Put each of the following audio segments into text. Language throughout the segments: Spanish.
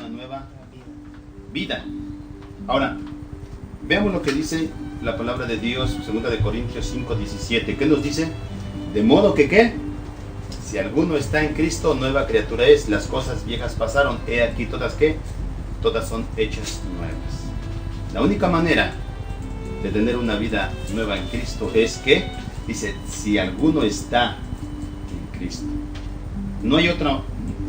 una nueva vida. Ahora, veamos lo que dice la palabra de Dios, 2 de Corintios 5:17. ¿Qué nos dice? De modo que, ¿qué? Si alguno está en Cristo, nueva criatura es. Las cosas viejas pasaron. He aquí todas, ¿qué? Todas son hechas nuevas. La única manera de tener una vida nueva en Cristo es que, dice, si alguno está en Cristo. No hay otra,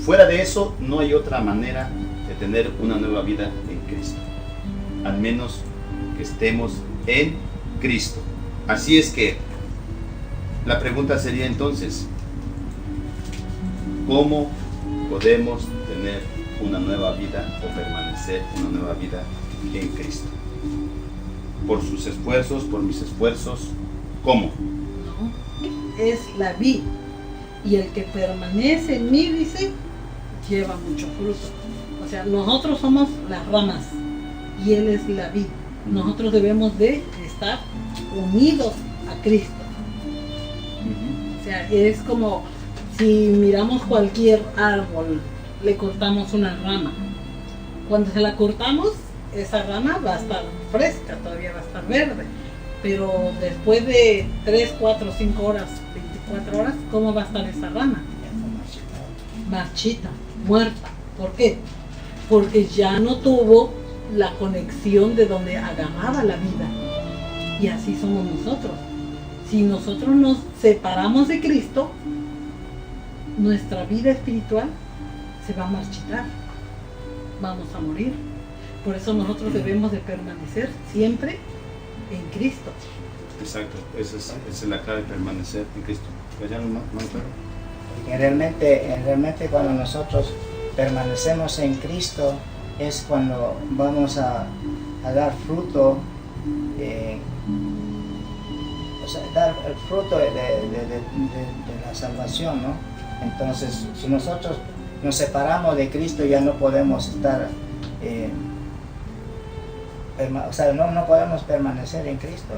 fuera de eso, no hay otra manera de tener una nueva vida en Cristo. Al menos que estemos en Cristo. Así es que la pregunta sería entonces, ¿cómo podemos tener una nueva vida o permanecer una nueva vida en Cristo? ¿Por sus esfuerzos, por mis esfuerzos? ¿Cómo? No, es la vid. Y el que permanece en mí, dice, lleva mucho fruto. O sea, nosotros somos las ramas y Él es la vid. Nosotros debemos de estar unidos a Cristo. O sea, es como si miramos cualquier árbol, le cortamos una rama. Cuando se la cortamos, esa rama va a estar fresca, todavía va a estar verde. Pero después de 3, 4, 5 horas, 24 horas, ¿cómo va a estar esa rama? Marchita, muerta. ¿Por qué? Porque ya no tuvo la conexión de donde agarraba la vida. Y así somos nosotros. Si nosotros nos separamos de Cristo, nuestra vida espiritual se va a marchitar. Vamos a morir. Por eso nosotros debemos de permanecer siempre en Cristo. Exacto, esa es la clave, permanecer en Cristo. ¿Ya no claro? Porque realmente cuando nosotros permanecemos en Cristo es cuando vamos a dar fruto, o sea, dar el fruto de la salvación, ¿no? Entonces, si nosotros nos separamos de Cristo, ya no podemos estar, o sea, no podemos permanecer en Cristo.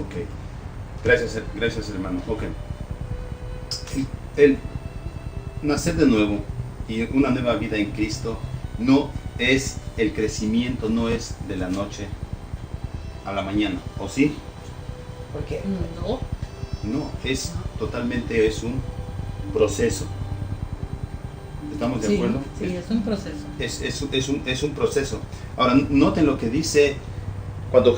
Ok, gracias hermano. Ok, el nacer de nuevo y una nueva vida en Cristo no es el crecimiento, no es de la noche a la mañana, ¿o sí? ¿Por qué? No, es totalmente, es un proceso. ¿Estamos de acuerdo? Sí, es un proceso. Es un proceso. Ahora, noten lo que dice cuando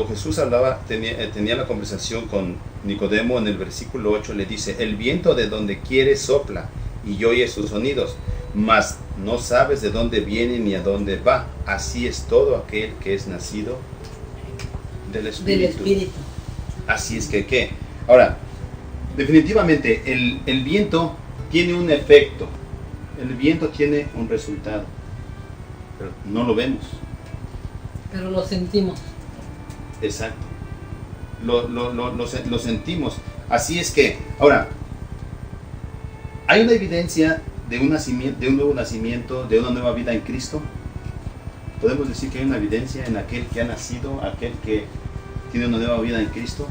Jesús hablaba, tenía la conversación con Nicodemo en el versículo 8, le dice, el viento de donde quiere sopla y oye sus sonidos, mas no sabes de dónde viene ni a dónde va. Así es todo aquel que es nacido del Espíritu. Así es que, ¿qué? Ahora, definitivamente, el viento tiene un efecto. El viento tiene un resultado, pero no lo vemos. Pero lo sentimos. Exacto. Lo sentimos. Así es que, ahora, ¿hay una evidencia de un nuevo nacimiento, de una nueva vida en Cristo? ¿Podemos decir que hay una evidencia en aquel que ha nacido, aquel que tiene una nueva vida en Cristo?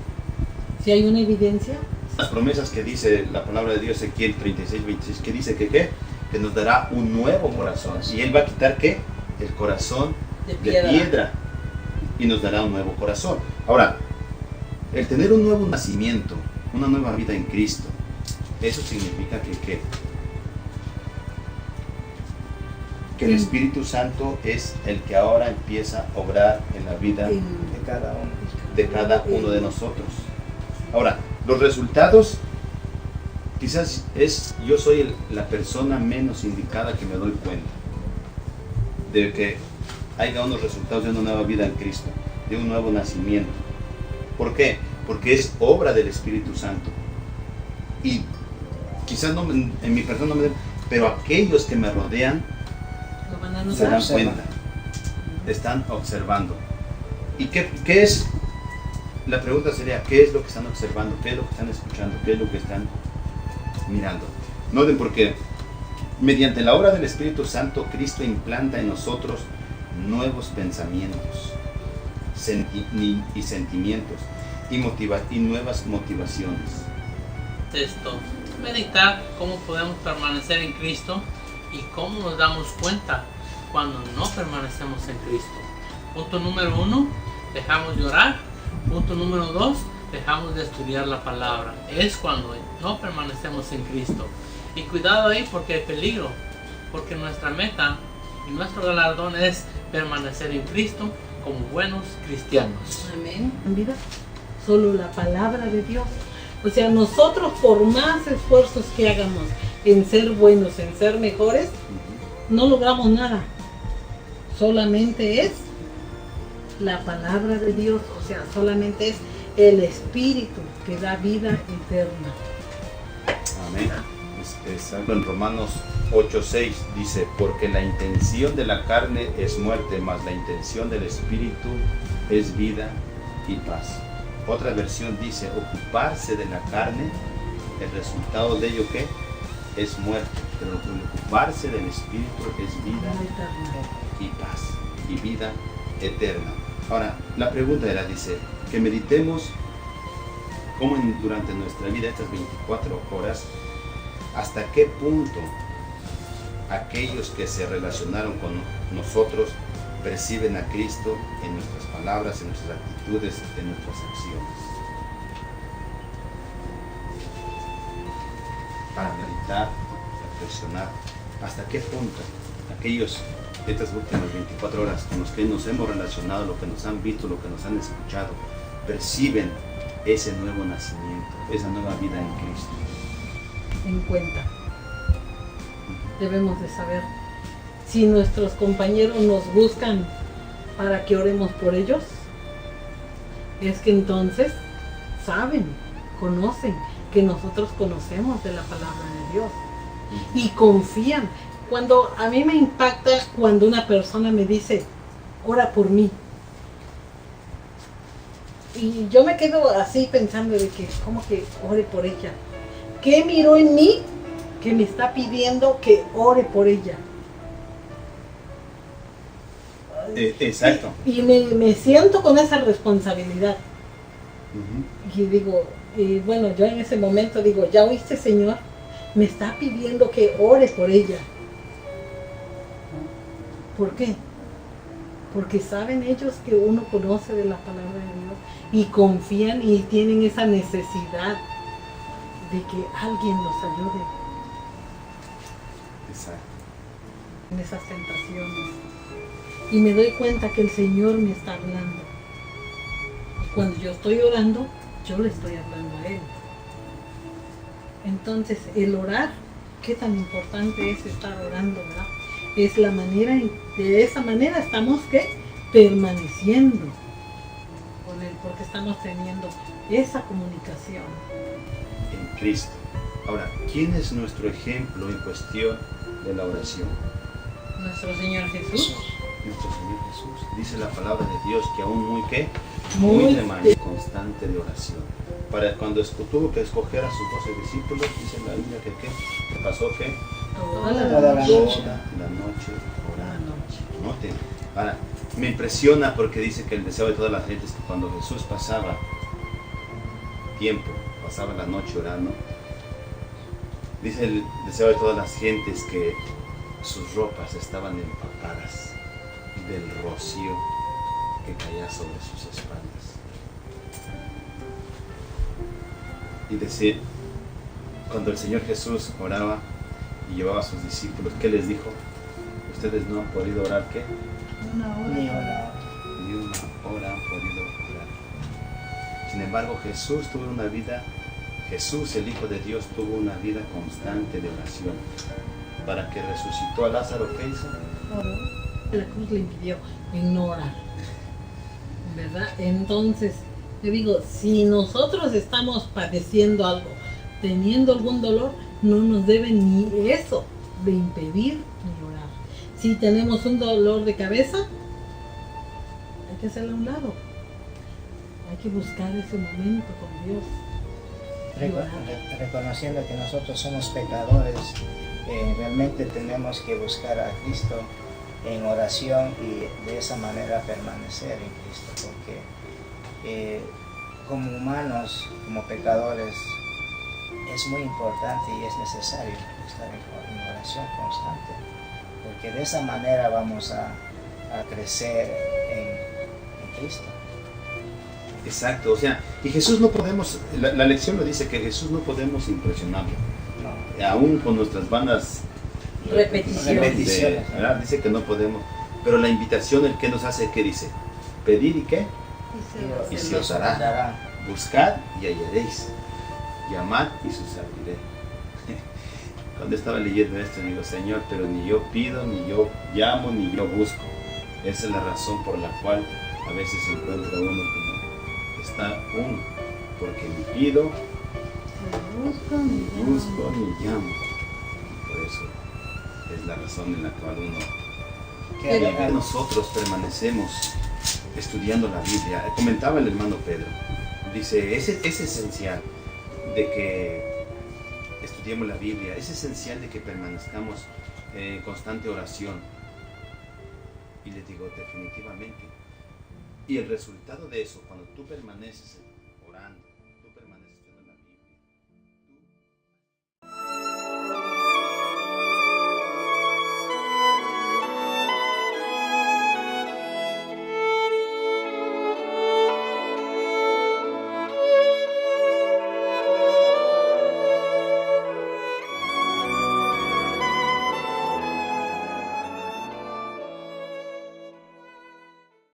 ¿Si hay una evidencia? Las promesas que dice la palabra de Dios, Ezequiel 36:26, que dice que nos dará un nuevo corazón. Y Él va a quitar, ¿qué? El corazón de piedra. Y nos dará un nuevo corazón. Ahora, el tener un nuevo nacimiento, una nueva vida en Cristo, eso significa que el Espíritu Santo es el que ahora empieza a obrar en la vida de cada uno de nosotros. Ahora, los resultados, quizás yo soy la persona menos indicada que me doy cuenta de que haya unos resultados de una nueva vida en Cristo, de un nuevo nacimiento. ¿Por qué? Porque es obra del Espíritu Santo. Y quizás no, en mi persona no me den, pero aquellos que me rodean se dan cuenta, están observando. ¿Y qué es? La pregunta sería, ¿qué es lo que están observando? ¿Qué es lo que están escuchando? ¿Qué es lo que están mirando? Noten, porque mediante la obra del Espíritu Santo, Cristo implanta en nosotros nuevos pensamientos y sentimientos y nuevas motivaciones. Meditar cómo podemos permanecer en Cristo ¿Y cómo nos damos cuenta cuando no permanecemos en Cristo? Punto número 1, dejamos de orar. Punto número 2, dejamos de estudiar la palabra. Es cuando no permanecemos en Cristo. Y cuidado ahí porque hay peligro. Porque nuestra meta y nuestro galardón es permanecer en Cristo como buenos cristianos. Amén. Mira, solo la palabra de Dios. O sea, nosotros por más esfuerzos que hagamos en ser buenos, en ser mejores, no logramos nada. Solamente es la palabra de Dios, o sea, solamente es el Espíritu que da vida eterna. Amén. Es algo en Romanos 8:6 dice, porque la intención de la carne es muerte, mas la intención del Espíritu es vida y paz. Otra versión dice, ocuparse de la carne, el resultado de ello ¿qué? Es muerte, pero el ocuparse del Espíritu es vida y paz y vida eterna. Ahora, la pregunta era, dice, que meditemos cómo durante nuestra vida, estas 24 horas, hasta qué punto aquellos que se relacionaron con nosotros perciben a Cristo en nuestras palabras, en nuestras actitudes, en nuestras acciones. Para meditar, reflexionar, hasta qué punto aquellos de estas últimas 24 horas con los que nos hemos relacionado, lo que nos han visto, lo que nos han escuchado, perciben ese nuevo nacimiento, esa nueva vida en Cristo. En cuenta. Debemos de saber si nuestros compañeros nos buscan para que oremos por ellos, es que entonces saben, conocen que nosotros conocemos de la palabra de Dios y confían. Cuando a mí me impacta cuando una persona me dice, ora por mí. Y yo me quedo así pensando de que, ¿cómo que ore por ella? ¿Qué miró en mí que me está pidiendo que ore por ella? Exacto. Y me siento con esa responsabilidad. Y digo, bueno, yo en ese momento digo, ¿ya oíste, Señor? Me está pidiendo que ore por ella. ¿Por qué? Porque saben ellos que uno conoce de la palabra de Dios y confían y tienen esa necesidad de que alguien los ayude. Exacto. En esas tentaciones. Y me doy cuenta que el Señor me está hablando. Y cuando yo estoy orando, yo le estoy hablando a Él. Entonces, el orar, qué tan importante es estar orando, ¿verdad? Es la manera, de esa manera estamos permaneciendo con Él, porque estamos teniendo esa comunicación. En Cristo. Ahora, ¿quién es nuestro ejemplo en cuestión de la oración? Nuestro Señor Jesús. Nuestro Señor Jesús. Dice la palabra de Dios que aún muy constante de oración. Para cuando tuvo que escoger a sus 12 discípulos, dice la Biblia que pasó que Toda la la noche. la noche orando. Noten. Ahora, me impresiona porque dice que el deseo de todas las gentes es que cuando Jesús pasaba tiempo, pasaba la noche orando, dice el deseo de todas las gentes que sus ropas estaban empapadas del rocío que caía sobre sus espaldas. Y decir, cuando el Señor Jesús oraba y llevaba a sus discípulos, ¿qué les dijo? Ustedes no han podido orar, ¿qué? Ni una hora. Ni una hora han podido orar. Sin embargo, Jesús tuvo una vida, Jesús, el Hijo de Dios, tuvo una vida constante de oración. Para que resucitó a Lázaro, ¿qué hizo? La cruz le impidió en no orar, ¿verdad? Entonces, yo digo, si nosotros estamos padeciendo algo, teniendo algún dolor, no nos debe ni eso de impedir ni orar. Si tenemos un dolor de cabeza, hay que hacerlo a un lado. Hay que buscar ese momento con Dios. Reconociendo que nosotros somos pecadores, realmente tenemos que buscar a Cristo en oración y de esa manera permanecer en Cristo, porque como humanos, como pecadores, es muy importante y es necesario estar en oración constante, porque de esa manera vamos a crecer en Cristo. Exacto, o sea, y Jesús no podemos, la lección lo dice, que Jesús no podemos impresionarlo, No. aún con nuestras vanas Repeticiones. ¿verdad? Dice que no podemos, pero la invitación, el que nos hace, ¿qué dice? Pedir y qué, y se os hará, buscad y hallaréis, llamad y se os abriré. Cuando estaba leyendo esto digo, Señor, pero ni yo pido, ni yo llamo, ni yo busco. Esa es la razón por la cual a veces se encuentra uno como está uno, porque ni pido, ni busco, ni llamo. Por eso es la razón en la cual uno, que nosotros permanecemos estudiando la Biblia. Comentaba el hermano Pedro, dice, es esencial de que estudiemos la Biblia, es esencial de que permanezcamos en constante oración. Y les digo, definitivamente. Y el resultado de eso, cuando tú permaneces